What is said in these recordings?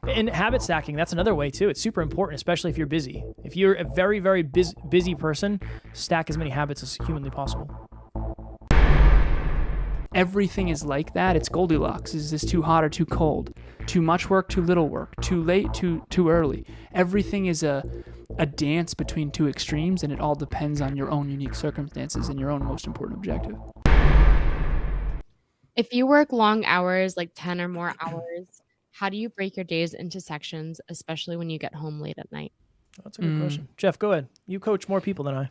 And habit stacking, that's another way too. It's super important, especially if you're busy. If you're a very, very busy person, stack as many habits as humanly possible. Everything is like that. It's Goldilocks. Is this too hot or too cold? Too much work, too little work? Too late, too early? Everything is a dance between two extremes, and it all depends on your own unique circumstances and your own most important objective. If you work long hours, like 10 or more hours, how do you break your days into sections, especially when you get home late at night? That's a good question. Jeff, go ahead. You coach more people than I.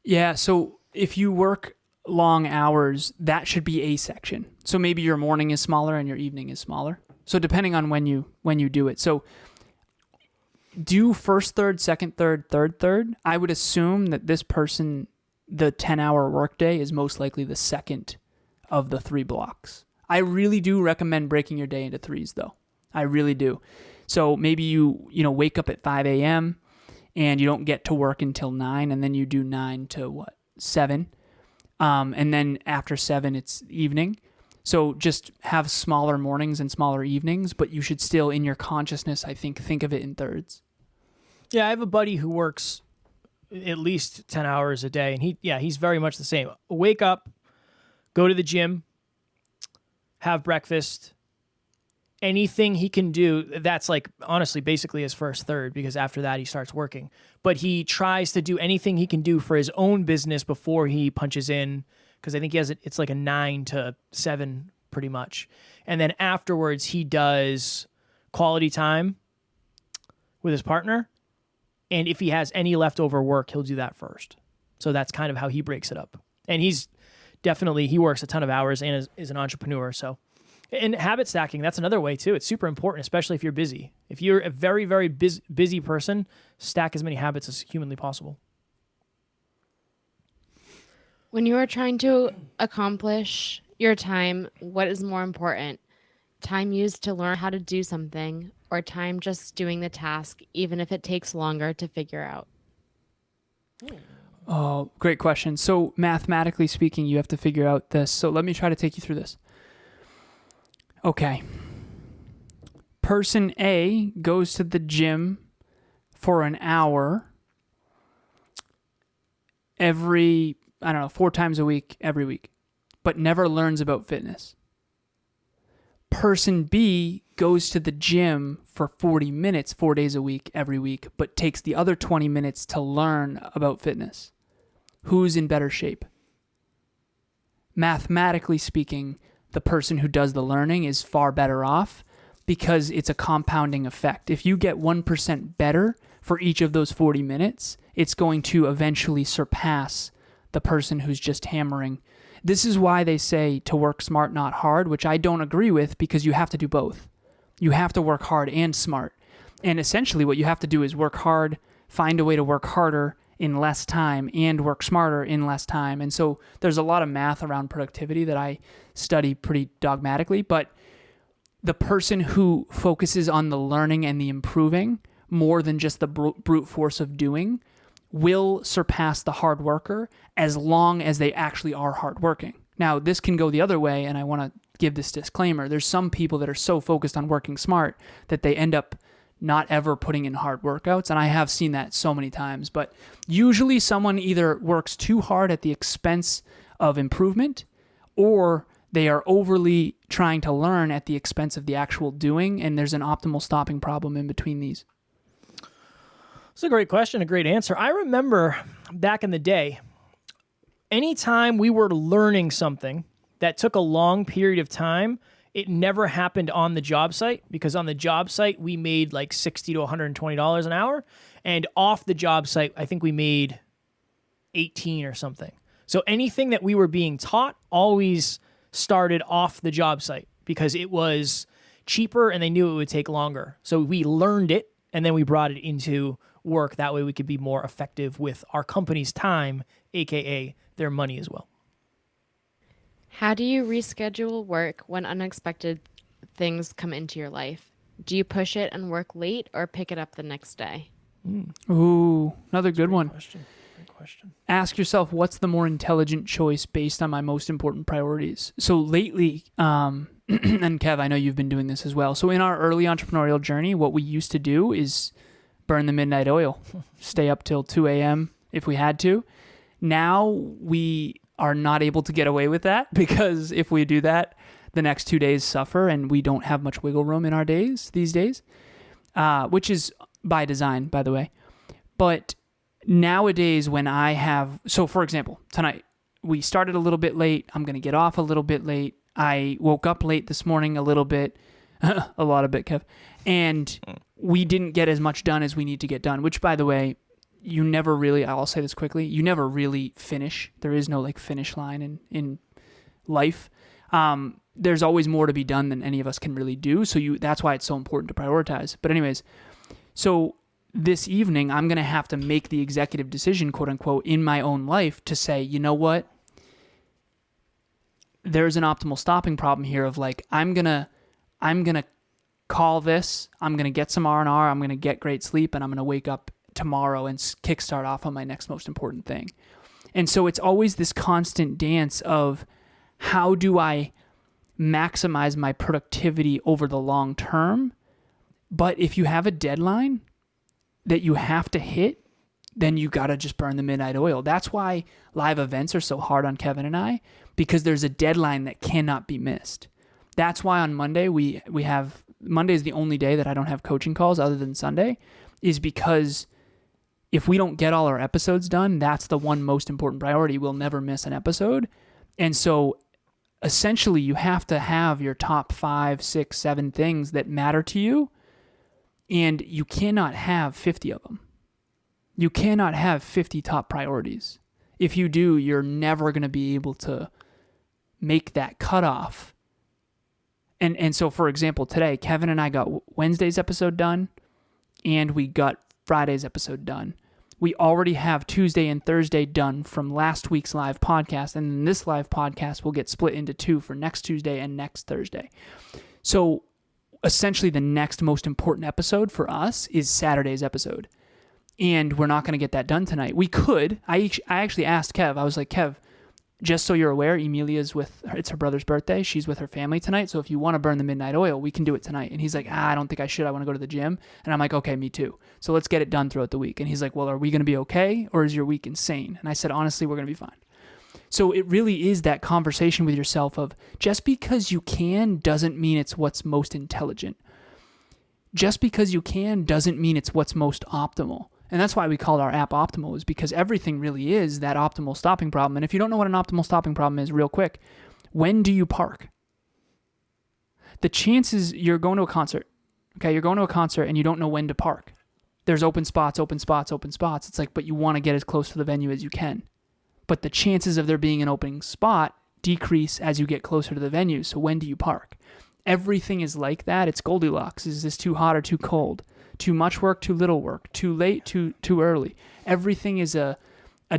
Yeah, so if you work long hours, that should be a section. So maybe your morning is smaller and your evening is smaller. So depending on when you do it. So do first third, second third, third third. I would assume that this person, the 10-hour workday is most likely the second of the 3 blocks. I really do recommend breaking your day into 3s though. I really do. So maybe you wake up at 5 a.m. and you don't get to work until 9, and then you do 9 to 7. And then after 7, it's evening. So just have smaller mornings and smaller evenings, but you should still, in your consciousness, I think of it in thirds. Yeah, I have a buddy who works at least 10 hours a day, and he's very much the same. Wake up, go to the gym, have breakfast. Anything he can do, that's like, honestly, basically his first third, because after that he starts working. But he tries to do anything he can do for his own business before he punches in, because I think it's like a 9 to 7 pretty much. And then afterwards he does quality time with his partner. And if he has any leftover work, he'll do that first. So that's kind of how he breaks it up. And he works a ton of hours and is an entrepreneur. So, and habit stacking, that's another way too. It's super important, especially if you're busy. If you're a very, very busy person, stack as many habits as humanly possible. When you are trying to accomplish your time, what is more important? Time used to learn how to do something, or time just doing the task, even if it takes longer to figure out? Oh, great question. So mathematically speaking, you have to figure out this. So let me try to take you through this. Okay. Person A goes to the gym for an hour every, 4 times a week, every week, but never learns about fitness. Person B goes to the gym for 40 minutes, 4 days a week, every week, but takes the other 20 minutes to learn about fitness. Who's in better shape? Mathematically speaking, the person who does the learning is far better off, because it's a compounding effect. If you get 1% better for each of those 40 minutes, it's going to eventually surpass the person who's just hammering. This is why they say to work smart, not hard, which I don't agree with, because you have to do both. You have to work hard and smart. And essentially what you have to do is work hard, find a way to work harder in less time, and work smarter in less time. And so there's a lot of math around productivity that I study pretty dogmatically, but the person who focuses on the learning and the improving more than just the brute force of doing will surpass the hard worker, as long as they actually are hardworking. Now, this can go the other way, and I want to give this disclaimer. There's some people that are so focused on working smart that they end up not ever putting in hard workouts, and I have seen that so many times. But usually someone either works too hard at the expense of improvement, or they are overly trying to learn at the expense of the actual doing, and there's an optimal stopping problem in between these. It's a great question, a great answer. I remember back in the day, anytime we were learning something that took a long period of time, it never happened on the job site, because on the job site, we made like $60 to $120 an hour. And off the job site, I think we made 18 or something. So anything that we were being taught always started off the job site, because it was cheaper and they knew it would take longer. So we learned it and then we brought it into work. That way we could be more effective with our company's time, aka their money as well. How do you reschedule work when unexpected things come into your life? Do you push it and work late, or pick it up the next day? Ooh, another good one. Great question. Ask yourself, what's the more intelligent choice based on my most important priorities? So lately, and Kev, I know you've been doing this as well. So in our early entrepreneurial journey, what we used to do is burn the midnight oil, stay up till 2 a.m. if we had to. Now we are not able to get away with that because if we do that, the next 2 days suffer and we don't have much wiggle room in our days these days, which is by design, by the way. But nowadays when I have, so for example, tonight we started a little bit late. I'm going to get off a little bit late. I woke up late this morning a little bit, a lot of bit, Kev, and we didn't get as much done as we need to get done, which by the way, you never really, I'll say this quickly, you never really finish. There is no like finish line in life. There's always more to be done than any of us can really do. So that's why it's so important to prioritize. But anyways, so this evening, I'm going to have to make the executive decision, quote unquote, in my own life to say, you know what? There's an optimal stopping problem here of like, I'm going to call this, I'm going to get some R&R, I'm going to get great sleep, and I'm going to wake up tomorrow and kickstart off on my next most important thing. And so it's always this constant dance of how do I maximize my productivity over the long term? But if you have a deadline that you have to hit, then you got to just burn the midnight oil. That's why live events are so hard on Kevin and I, because there's a deadline that cannot be missed. That's why on Monday we have, Monday is the only day that I don't have coaching calls other than Sunday, is because if we don't get all our episodes done, that's the one most important priority. We'll never miss an episode. And so essentially you have to have your top 5, 6, 7 things that matter to you, and you cannot have 50 of them. You cannot have 50 top priorities. If you do, you're never going to be able to make that cutoff. And so, for example, today, Kevin and I got Wednesday's episode done, and we got Friday's episode done. We already have Tuesday and Thursday done from last week's live podcast, and then this live podcast will get split into 2 for next Tuesday and next Thursday. So essentially the next most important episode for us is Saturday's episode. And we're not going to get that done tonight. We could. I actually asked Kev. I was like, Kev, just so you're aware, Emilia's it's her brother's birthday. She's with her family tonight. So if you want to burn the midnight oil, we can do it tonight. And he's like, I don't think I should. I want to go to the gym. And I'm like, okay, me too. So let's get it done throughout the week. And he's like, well, are we going to be okay? Or is your week insane? And I said, honestly, we're going to be fine. So it really is that conversation with yourself of just because you can doesn't mean it's what's most intelligent. Just because you can doesn't mean it's what's most optimal. And that's why we call our app optimal, is because everything really is that optimal stopping problem. And if you don't know what an optimal stopping problem is, real quick, when do you park? The chances you're going to a concert, okay, you're going to a concert and you don't know when to park. There's open spots, open spots, open spots. It's like, but you want to get as close to the venue as you can. But the chances of there being an open spot decrease as you get closer to the venue. So when do you park? Everything is like that. It's Goldilocks. Is this too hot or too cold? Too much work, too little work, too late, too early. Everything is a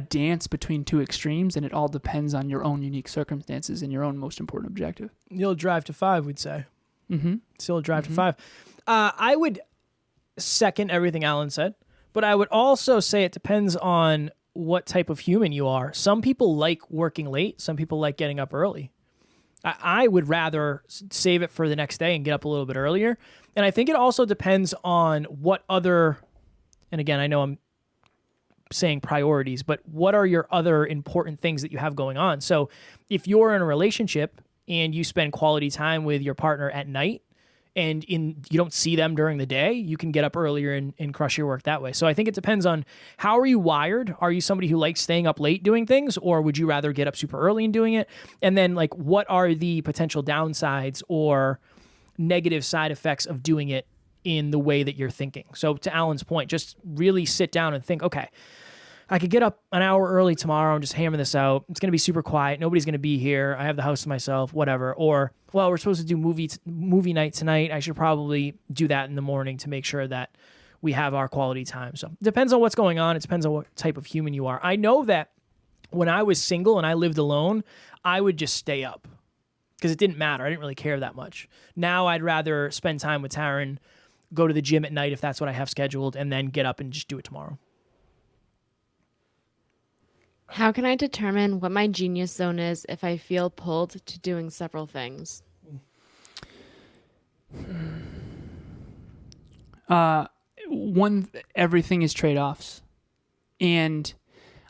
dance between two extremes, and it all depends on your own unique circumstances and your own most important objective. You'll drive to 5, we'd say. Mm-hmm. Still drive to 5. I would second everything Alan said, but I would also say it depends on what type of human you are. Some people like working late. Some people like getting up early. I would rather save it for the next day and get up a little bit earlier. And I think it also depends on what other, and again, I know I'm saying priorities, but what are your other important things that you have going on? So if you're in a relationship and you spend quality time with your partner at night and you don't see them during the day, you can get up earlier and crush your work that way. So I think it depends on how are you wired? Are you somebody who likes staying up late doing things, or would you rather get up super early and doing it? And then like, what are the potential downsides or negative side effects of doing it in the way that you're thinking? So to Alan's point, just really sit down and think, okay, I could get up an hour early tomorrow and just hammer this out. It's going to be super quiet. Nobody's going to be here. I have the house to myself, whatever. Or, well, we're supposed to do movie night tonight. I should probably do that in the morning to make sure that we have our quality time. So it depends on what's going on. It depends on what type of human you are. I know that when I was single and I lived alone, I would just stay up because it didn't matter. I didn't really care that much. Now I'd rather spend time with Taryn, go to the gym at night if that's what I have scheduled, and then get up and just do it tomorrow. How can I determine what my genius zone is if I feel pulled to doing several things? Everything is trade-offs. And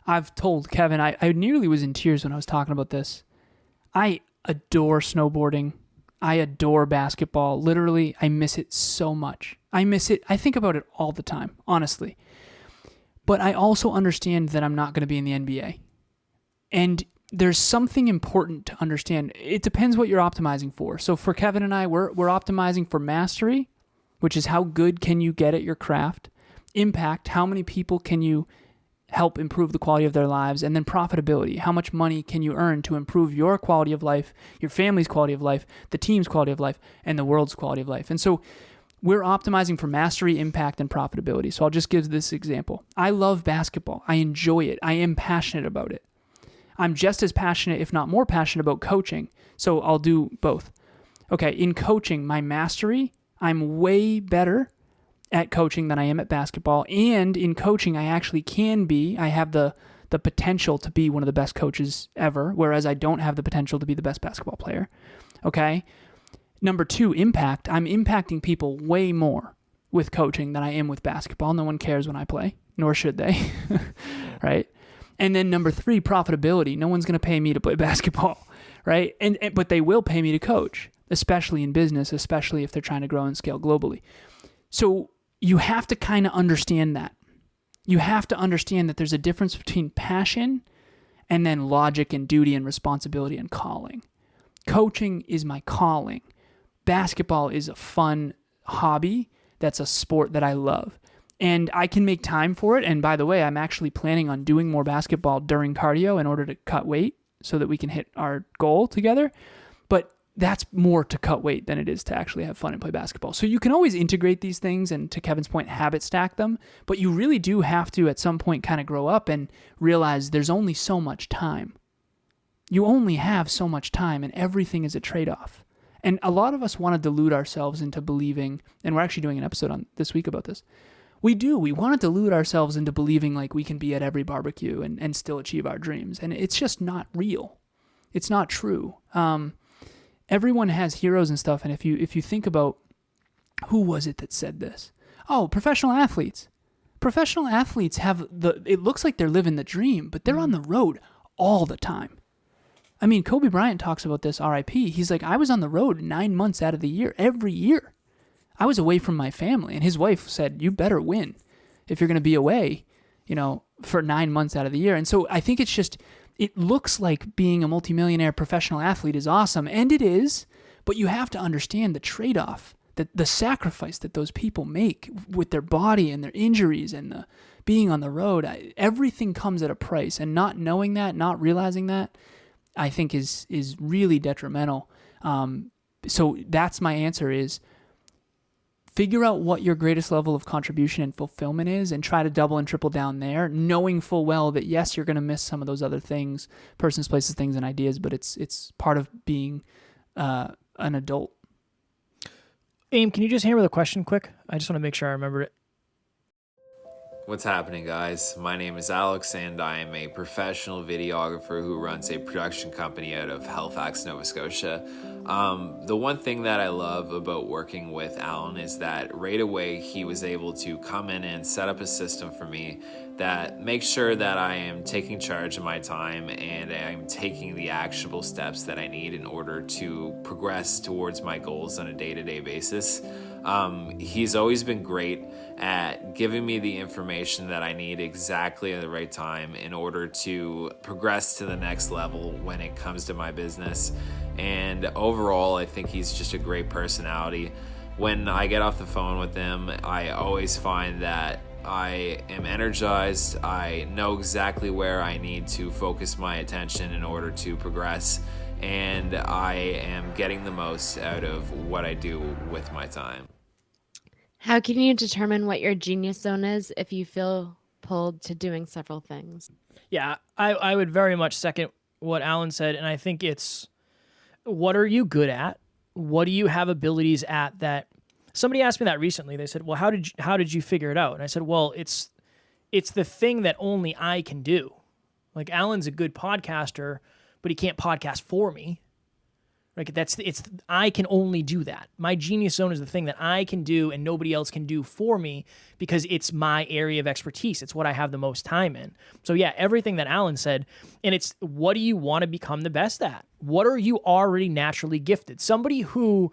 I've told Kevin, I nearly was in tears when I was talking about this. I adore snowboarding. I adore basketball. Literally, I miss it so much. I miss it. I think about it all the time, honestly. But I also understand that I'm not going to be in the NBA. And there's something important to understand. It depends what you're optimizing for. So for Kevin and I, we're optimizing for mastery, which is how good can you get at your craft. Impact, how many people can you help improve the quality of their lives, and then profitability. How much money can you earn to improve your quality of life, your family's quality of life, the team's quality of life, and the world's quality of life. And so we're optimizing for mastery, impact, and profitability. So I'll just give this example. I love basketball. I enjoy it. I am passionate about it. I'm just as passionate, if not more passionate, about coaching. So I'll do both. Okay, in coaching, my mastery, I'm way better at coaching than I am at basketball. And in coaching, I actually can be, I have the potential to be one of the best coaches ever, whereas I don't have the potential to be the best basketball player. Okay? Number 2, impact. I'm impacting people way more with coaching than I am with basketball. No one cares when I play, nor should they. Right? And then number 3, profitability. No one's going to pay me to play basketball, right? But they will pay me to coach, especially in business, especially if they're trying to grow and scale globally. So you have to kind of understand that. You have to understand that there's a difference between passion and then logic and duty and responsibility and calling. Coaching is my calling. Basketball is a fun hobby. That's a sport that I love. And I can make time for it. And by the way, I'm actually planning on doing more basketball during cardio in order to cut weight so that we can hit our goal together. But that's more to cut weight than it is to actually have fun and play basketball. So you can always integrate these things and, to Kevin's point, habit stack them. But you really do have to at some point kind of grow up and realize there's only so much time. You only have so much time, and everything is a trade-off. And a lot of us want to delude ourselves into believing, and we're actually doing an episode on this week about this. We do. We want to delude ourselves into believing like we can be at every barbecue and still achieve our dreams. And it's just not real. It's not true. Everyone has heroes and stuff. And if you think about, who was it that said this? Oh, professional athletes. Professional athletes it looks like they're living the dream, but they're on the road all the time. I mean, Kobe Bryant talks about this, RIP. He's like, I was on the road 9 months out of the year, every year. I was away from my family, and his wife said, you better win if you're going to be away, for 9 months out of the year. And so I think it looks like being a multimillionaire professional athlete is awesome, and it is, but you have to understand the trade-off, the sacrifice that those people make with their body and their injuries and the being on the road. Everything comes at a price, and not knowing that, not realizing that, I think is really detrimental. So that's my answer is, figure out what your greatest level of contribution and fulfillment is and try to double and triple down there, knowing full well that, yes, you're going to miss some of those other things, persons, places, things, and ideas, but it's part of being an adult. Aim, can you just hammer the question quick? I just want to make sure I remember it. What's happening, guys? My name is Alex, and I am a professional videographer who runs a production company out of Halifax, Nova Scotia. The one thing that I love about working with Alan is that right away he was able to come in and set up a system for me that makes sure that I am taking charge of my time and I'm taking the actionable steps that I need in order to progress towards my goals on a day-to-day basis. He's always been great at giving me the information that I need exactly at the right time in order to progress to the next level when it comes to my business. And overall, I think he's just a great personality. When I get off the phone with him, I always find that I am energized. I know exactly where I need to focus my attention in order to progress, and I am getting the most out of what I do with my time. How can you determine what your genius zone is if you feel pulled to doing several things? Yeah, I would very much second what Alan said, and I think it's, what are you good at? What do you have abilities at that? Somebody asked me that recently. They said, well, how did you figure it out? And I said, well, it's the thing that only I can do. Like, Alan's a good podcaster, but he can't podcast for me, Like I can only do that. My genius zone is the thing that I can do and nobody else can do for me because it's my area of expertise. It's what I have the most time in. So yeah, everything that Alan said, and it's what do you want to become the best at? What are you already naturally gifted? Somebody who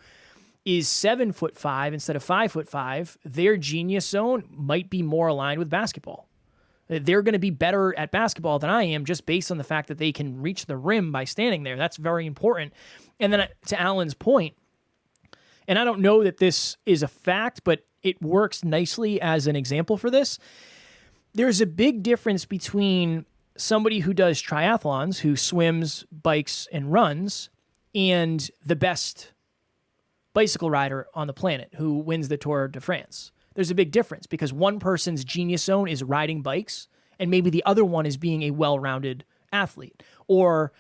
is 7'5" instead of 5'5", their genius zone might be more aligned with basketball. They're going to be better at basketball than I am just based on the fact that they can reach the rim by standing there. That's very important. And then to Alan's point, and I don't know that this is a fact, but it works nicely as an example for this. There's a big difference between somebody who does triathlons, who swims, bikes, and runs, and the best bicycle rider on the planet who wins the Tour de France. There's a big difference because one person's genius zone is riding bikes and maybe the other one is being a well-rounded athlete. Or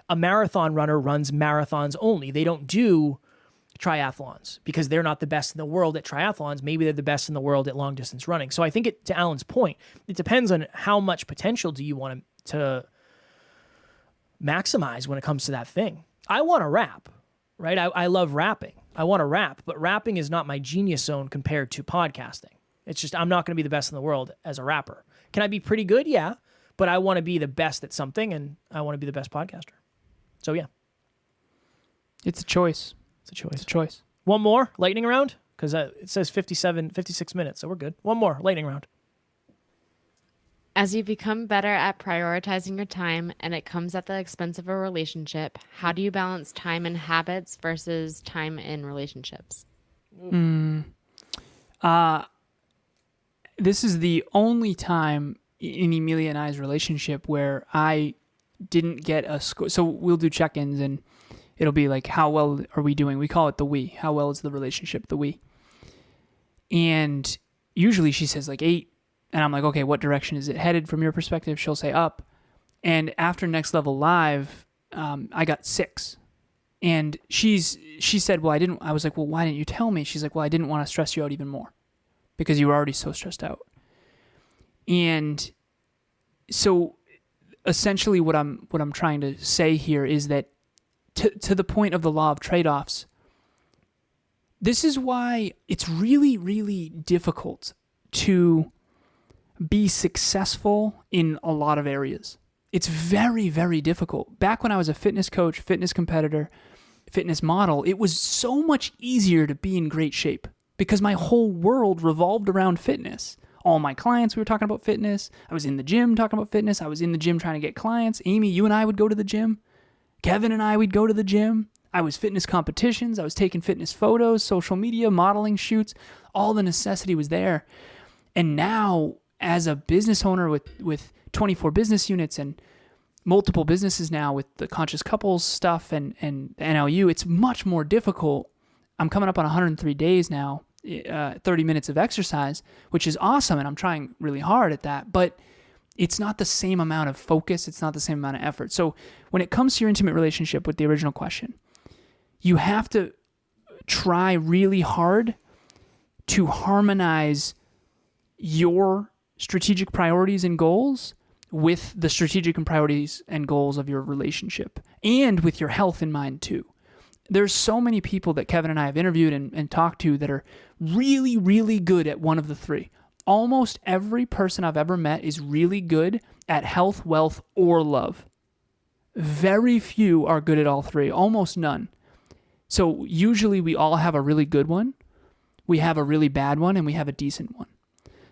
a marathon runner runs marathons only. They don't do triathlons because they're not the best in the world at triathlons. Maybe they're the best in the world at long-distance running. So I think to Alan's point, it depends on how much potential do you want to maximize when it comes to that thing. I want to rap, right? I love rapping. I want to rap, but rapping is not my genius zone compared to podcasting. It's just I'm not going to be the best in the world as a rapper. Can I be pretty good? Yeah, but I want to be the best at something, and I want to be the best podcaster. So yeah. It's a choice. It's a choice. It's a choice. One more lightning round? Because it says 56 minutes, so we're good. One more lightning round. As you become better at prioritizing your time and it comes at the expense of a relationship, how do you balance time in habits versus time in relationships? This is the only time in Emilia and I's relationship where I didn't get a score. So we'll do check-ins and it'll be like, how well are we doing? We call it the we. How well is the relationship, the we? And usually she says like 8. And I'm like, okay, what direction is it headed from your perspective? She'll say up. And after Next Level Live, I got 6. And she said, well, I was like, well, why didn't you tell me? She's like, well, I didn't want to stress you out even more because you were already so stressed out. And so essentially what I'm trying to say here is that to the point of the law of trade-offs, this is why it's really, really difficult to be successful in a lot of areas. It's very, very difficult. Back when I was a fitness coach, fitness competitor, fitness model, it was so much easier to be in great shape because my whole world revolved around fitness. All my clients, we were talking about fitness. I was in the gym talking about fitness. I was in the gym trying to get clients. Amy, you and I would go to the gym. Kevin and I would go to the gym. I was fitness competitions. I was taking fitness photos, social media, modeling shoots. All the necessity was there. And now, as a business owner with 24 business units and multiple businesses now with the conscious couples stuff and NLU, it's much more difficult. I'm coming up on 103 days now, 30 minutes of exercise, which is awesome, and I'm trying really hard at that, but it's not the same amount of focus. It's not the same amount of effort. So when it comes to your intimate relationship with the original question, you have to try really hard to harmonize your strategic priorities and goals with the strategic and priorities and goals of your relationship and with your health in mind too. There's so many people that Kevin and I have interviewed and talked to that are really, really good at one of the three. Almost every person I've ever met is really good at health, wealth, or love. Very few are good at all three, almost none. So usually we all have a really good one, we have a really bad one, and we have a decent one.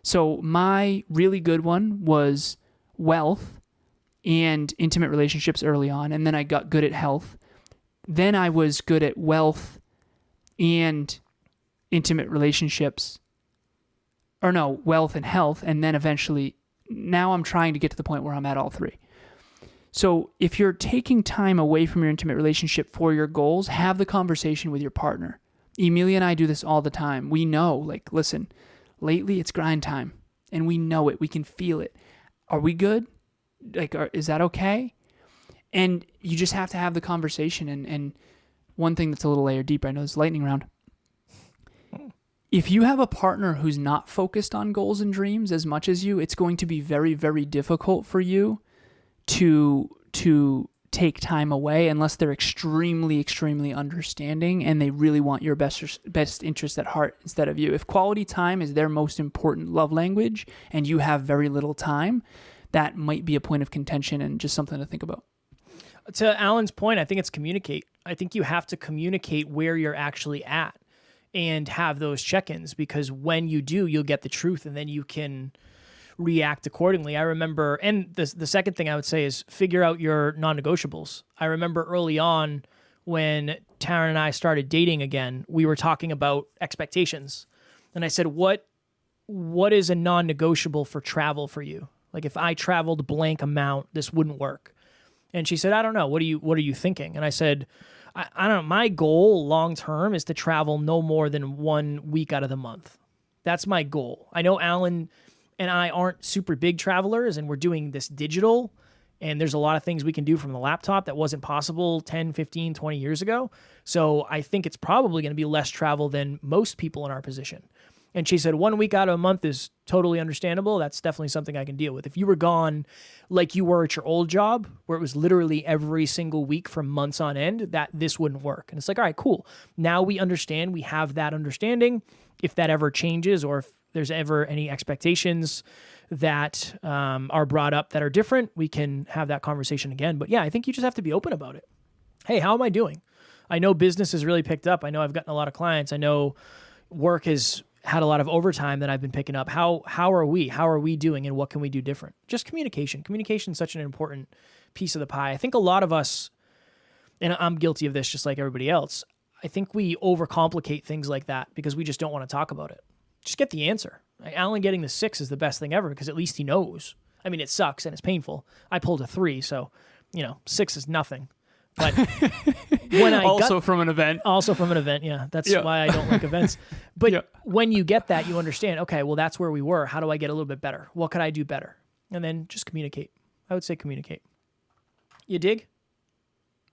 So my really good one was wealth and intimate relationships early on, and then I got good at health. Then I was good at wealth and intimate relationships. Or no, wealth and health, and then eventually, now I'm trying to get to the point where I'm at all three. So if you're taking time away from your intimate relationship for your goals, have the conversation with your partner. Emilia and I do this all the time. We know, like, listen, lately it's grind time, and we know it. We can feel it. Are we good? Like, is that okay? And you just have to have the conversation. And one thing that's a little layer deeper, I know it's lightning round. If you have a partner who's not focused on goals and dreams as much as you, it's going to be very, very difficult for you to take time away unless they're extremely, extremely understanding and they really want your best interest at heart instead of you. If quality time is their most important love language and you have very little time, that might be a point of contention and just something to think about. To Alan's point, I think it's communicate. I think you have to communicate where you're actually at and have those check-ins, because when you do, you'll get the truth and then you can react accordingly. I remember, and the second thing I would say is figure out your non-negotiables. I remember early on when Taryn and I started dating again, we were talking about expectations. And I said, what is a non-negotiable for travel for you? Like if I traveled blank amount, this wouldn't work. And she said, I don't know. What are you thinking? And I said, I don't know. My goal long term is to travel no more than 1 week out of the month. That's my goal. I know Alan and I aren't super big travelers, and we're doing this digital, and there's a lot of things we can do from the laptop that wasn't possible 10, 15, 20 years ago. So I think it's probably going to be less travel than most people in our position. And she said 1 week out of a month is totally understandable. That's definitely something I can deal with. If you were gone like you were at your old job, where it was literally every single week for months on end, this wouldn't work. And it's like, all right, cool. Now we understand. We have that understanding. If that ever changes, or if there's ever any expectations that are brought up that are different, we can have that conversation again. But yeah, I think you just have to be open about it. Hey, how am I doing? I know business has really picked up. I know I've gotten a lot of clients. I know work has had a lot of overtime that I've been picking up. How are we? How are we doing, and what can we do different? Just communication. Communication is such an important piece of the pie. I think a lot of us, and I'm guilty of this just like everybody else, I think we overcomplicate things like that because we just don't want to talk about it. Just get the answer. Alan getting the 6 is the best thing ever because at least he knows. I mean, it sucks and it's painful. I pulled a 3, so 6 is nothing. But when I from an event. Also from an event, yeah. That's why I don't like events. But when you get that, you understand, okay, well, that's where we were. How do I get a little bit better? What could I do better? And then just communicate. I would say communicate. You dig?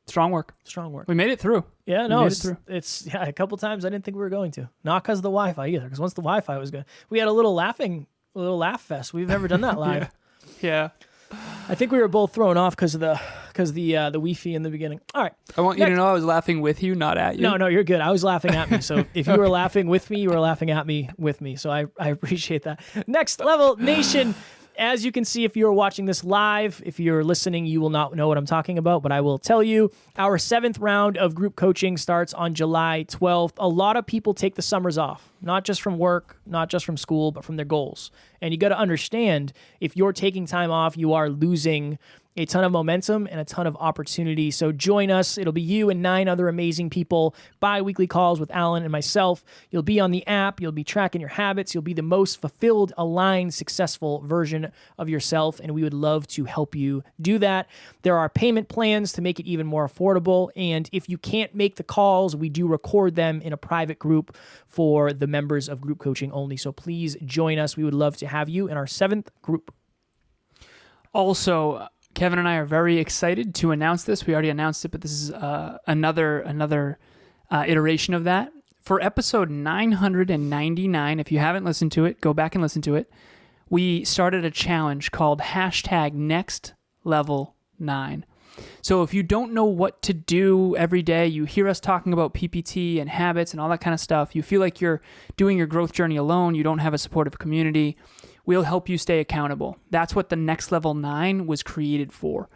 Strong work. Strong work. We made it through. Yeah, no, it's a couple times I didn't think we were going to. Not because of the Wi-Fi either, because once the Wi-Fi was good, we had a little laugh fest. We've never done that live. Yeah. I think we were both thrown off because of the Wi-Fi in the beginning. All right. I want you to know I was laughing with you, not at you. No, you're good. I was laughing at me. So if you were laughing with me, you were laughing at me with me. So I appreciate that. Next Level Nation. As you can see, if you're watching this live, if you're listening, you will not know what I'm talking about, but I will tell you. Our 7th round of group coaching starts on July 12th. A lot of people take the summers off, not just from work, not just from school, but from their goals. And you got to understand, if you're taking time off, you are losing a ton of momentum and a ton of opportunity. So join us. It'll be you and 9 other amazing people. Bi-weekly calls with Alan and myself. You'll be on the app. You'll be tracking your habits. You'll be the most fulfilled, aligned, successful version of yourself. And we would love to help you do that. There are payment plans to make it even more affordable. And if you can't make the calls, we do record them in a private group for the members of group coaching only. So please join us. We would love to have you in our 7th group. Also, Kevin and I are very excited to announce this. We already announced it, but this is another iteration of that. For episode 999, if you haven't listened to it, go back and listen to it. We started a challenge called #NextLevel9. So if you don't know what to do every day, you hear us talking about PPT and habits and all that kind of stuff, you feel like you're doing your growth journey alone, you don't have a supportive community, we'll help you stay accountable. That's what the Next Level 9 was created for.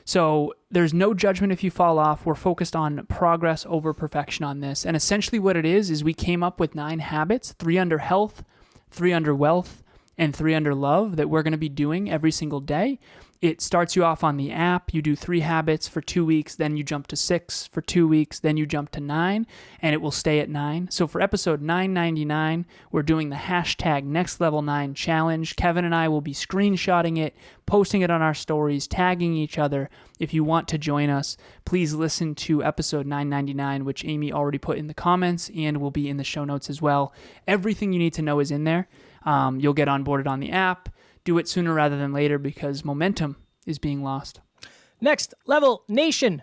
So there's no judgment if you fall off. We're focused on progress over perfection on this. And essentially what it is we came up with 9 habits, 3 under health, 3 under wealth, and 3 under love that we're going to be doing every single day. It starts you off on the app. You do 3 habits for 2 weeks, then you jump to 6 for 2 weeks, then you jump to 9, and it will stay at 9. So for episode 999, we're doing the #NextLevel9 challenge. Kevin and I will be screenshotting it, posting it on our stories, tagging each other. If you want to join us, please listen to episode 999, which Amy already put in the comments and will be in the show notes as well. Everything you need to know is in there. You'll get onboarded on the app. Do it sooner rather than later because momentum is being lost. Next Level Nation.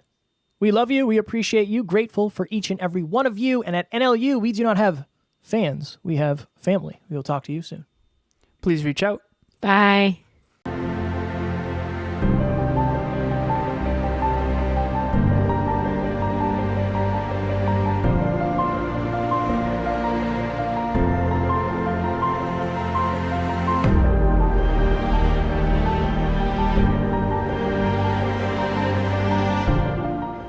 We love you. We appreciate you. Grateful for each and every one of you. And at NLU, we do not have fans. We have family. We will talk to you soon. Please reach out. Bye.